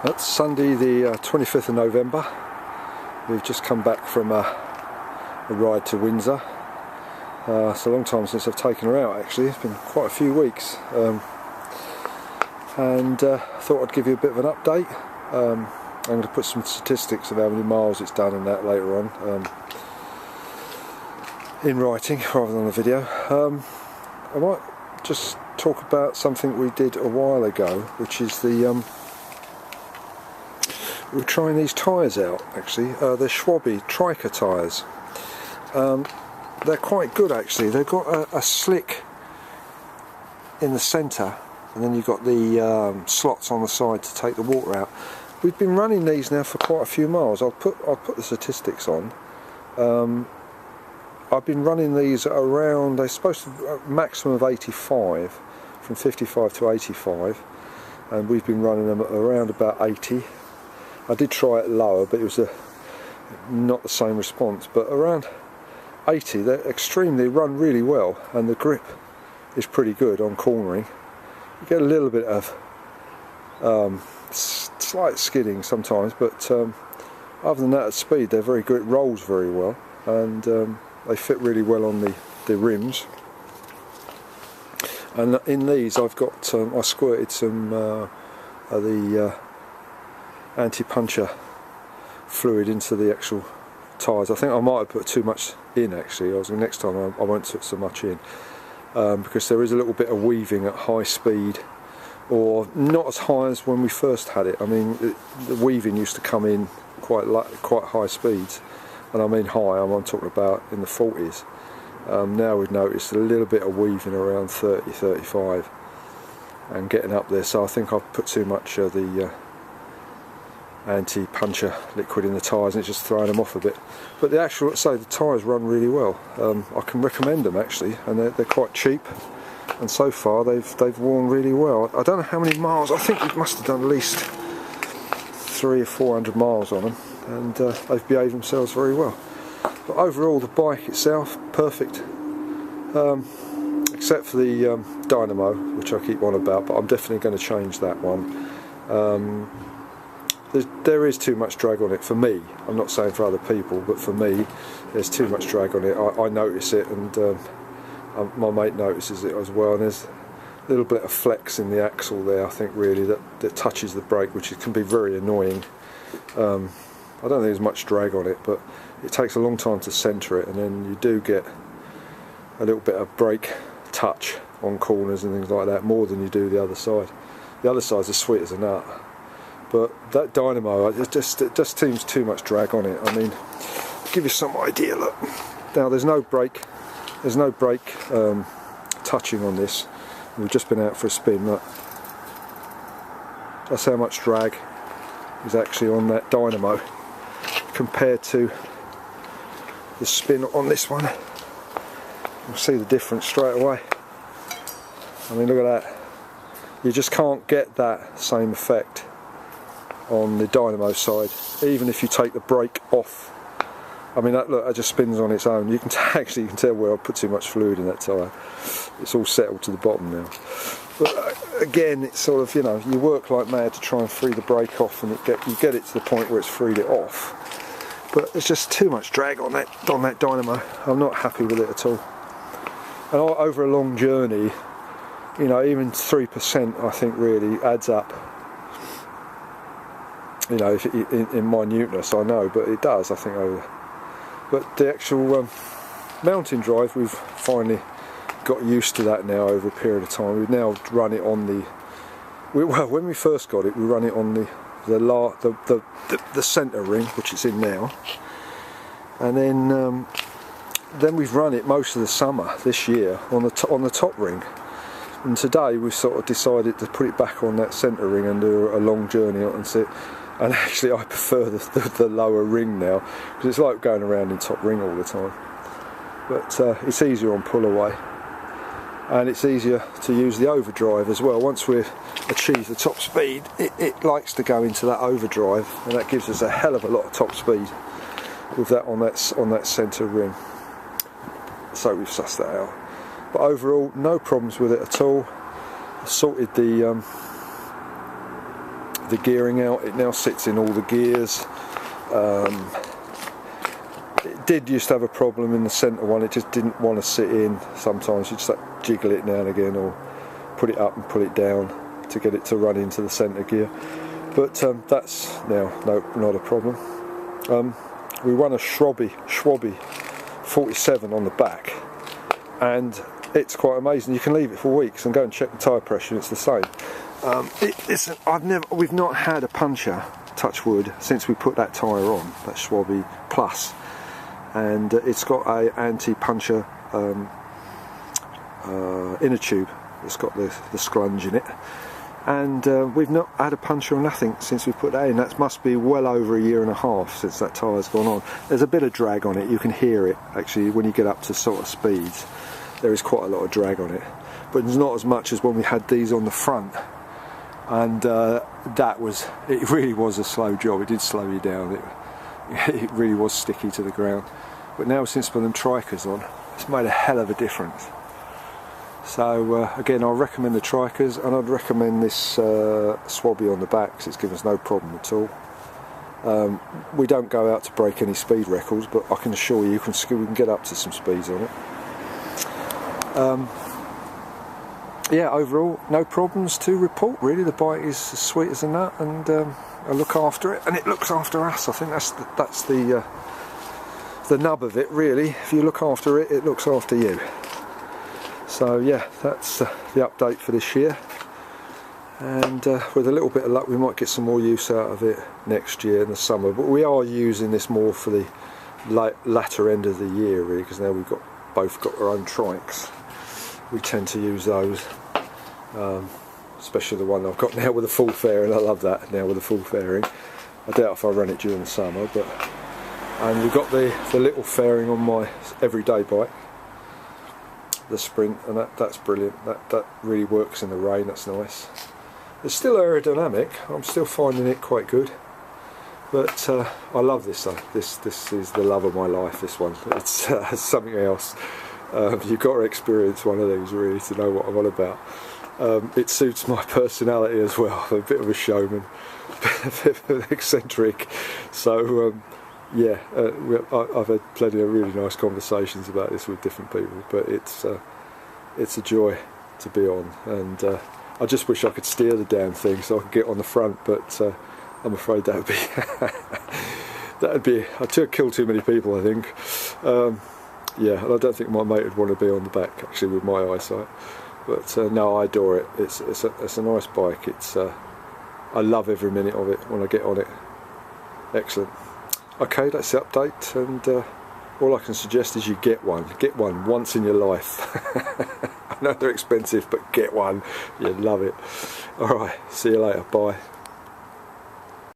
That's Sunday the 25th of November. We've just come back from a ride to Windsor. It's a long time since I've taken her out actually, it's been quite a few weeks. I thought I'd give you a bit of an update. I'm going to put some statistics of how many miles it's done and that later on in writing rather than a video. I might just talk about something we did a while ago, which is the we're trying these tyres out actually. They're Schwalbe Triker tyres. They're quite good actually. They've got a slick in the centre, and then you've got the slots on the side to take the water out. We've been running these now for quite a few miles. I'll put the statistics on. I've been running these around, they're supposed to a maximum of 85, from 55 to 85, and we've been running them at around about 80. I did try it lower, but it was not the same response. But around 80, they run really well, and the grip is pretty good on cornering. You get a little bit of slight skidding sometimes, but other than that, at speed they're very good. It rolls very well, and they fit really well on the rims. And in these I've got I squirted some the anti-puncture fluid into the actual tyres. I think I might have put too much in actually. Next time I won't put so much in, because there is a little bit of weaving at high speed, or not as high as when we first had it. I mean, the weaving used to come in quite high speeds, and I mean high, I'm talking about in the 40s. Now we've noticed a little bit of weaving around 30, 35 and getting up there, so I think I've put too much of the anti-puncture liquid in the tyres, and it's just throwing them off a bit. But the actual, the tyres run really well. I can recommend them actually, and they're quite cheap, and so far they've worn really well. I don't know how many miles, I think we must have done at least 300 or 400 miles on them, and they've behaved themselves very well. But overall the bike itself, perfect, except for the dynamo, which I keep on about, but I'm definitely going to change that one. There is too much drag on it for me. I'm not saying for other people, but for me there's too much drag on it. I notice it, and my mate notices it as well, and there's a little bit of flex in the axle there, I think, really, that touches the brake, which can be very annoying. I don't think there's much drag on it, but it takes a long time to centre it, and then you do get a little bit of brake touch on corners and things like that, more than you do the other side. The other side's as sweet as a nut. But that dynamo, it just seems too much drag on it. I mean, to give you some idea, look. Now there's no brake touching on this. We've just been out for a spin. Look, that's how much drag is actually on that dynamo compared to the spin on this one. You'll see the difference straight away. I mean, look at that. You just can't get that same effect on the dynamo side, even if you take the brake off. I mean, that just spins on its own. You can tell where I put too much fluid in that tyre. It's all settled to the bottom now. But again, it's sort of, you know, you work like mad to try and free the brake off, and you get it to the point where it's freed it off. But there's just too much drag on that dynamo. I'm not happy with it at all. And over a long journey, you know, even 3% I think really adds up. You know, in minuteness, I know, but it does, I think, over. But the actual mountain drive, we've finally got used to that now over a period of time. We've now run it on the. Well, when we first got it, we run it on the centre ring, which it's in now, and then we've run it most of the summer this year on the top ring. And today we sort of decided to put it back on that centre ring and do a long journey and sit. And actually I prefer the lower ring now, because it's like going around in top ring all the time. But it's easier on pull away, and it's easier to use the overdrive as well. Once we've achieved the top speed, it likes to go into that overdrive, and that gives us a hell of a lot of top speed with that on that centre ring. So we've sussed that out. But overall, no problems with it at all. sorted the gearing out. It now sits in all the gears. It did used to have a problem in the centre one, it just didn't want to sit in. Sometimes you just like jiggle it now and again, or put it up and pull it down to get it to run into the centre gear. But that's now not a problem. We run a Schwalbe 47 on the back, and it's quite amazing. You can leave it for weeks and go and check the tyre pressure and it's the same. We've not had a puncture, touch wood, since we put that tyre on, that Schwalbe Plus, and it's got a anti-puncture inner tube. It's got the sclunge in it, and we've not had a puncture or nothing since we put that in. That must be well over a year and a half since that tyre's gone on. There's a bit of drag on it, you can hear it actually when you get up to sort of speeds. There is quite a lot of drag on it, but it's not as much as when we had these on the front. And it really was a slow job. It did slow you down. It really was sticky to the ground. But now since putting them Trikers on, it's made a hell of a difference. So again, I recommend the Trikers, and I'd recommend this Schwalbe on the back, because it's given us no problem at all. We don't go out to break any speed records, but I can assure you, we can get up to some speeds on it. Yeah, overall, no problems to report really. The bike is as sweet as a nut, and I look after it, and it looks after us. I think that's the nub of it really. If you look after it, it looks after you. So yeah, that's the update for this year, and with a little bit of luck we might get some more use out of it next year in the summer, but we are using this more for the latter end of the year really, because now we've both got our own trikes. We tend to use those, especially the one I've got now with a full fairing. I love that now with a full fairing. I doubt if I run it during the summer, and we've got the little fairing on my everyday bike, the Sprint, and that's brilliant. That really works in the rain. That's nice. It's still aerodynamic. I'm still finding it quite good, but I love this though. This is the love of my life. This one. It's something else. You've got to experience one of these really to know what I'm on about. It suits my personality as well. I'm a bit of a showman, a bit of an eccentric. So yeah, I've had plenty of really nice conversations about this with different people. But it's a joy to be on, and I just wish I could steer the damn thing so I could get on the front. But I'm afraid that'd be I'd kill too many people, I think. Yeah, and I don't think my mate would want to be on the back actually with my eyesight. But no, I adore it. It's a nice bike. I love every minute of it when I get on it. Excellent. Okay, that's the update, and all I can suggest is you get one. Get one once in your life. I know they're expensive, but get one. You'll love it. Alright, see you later. Bye.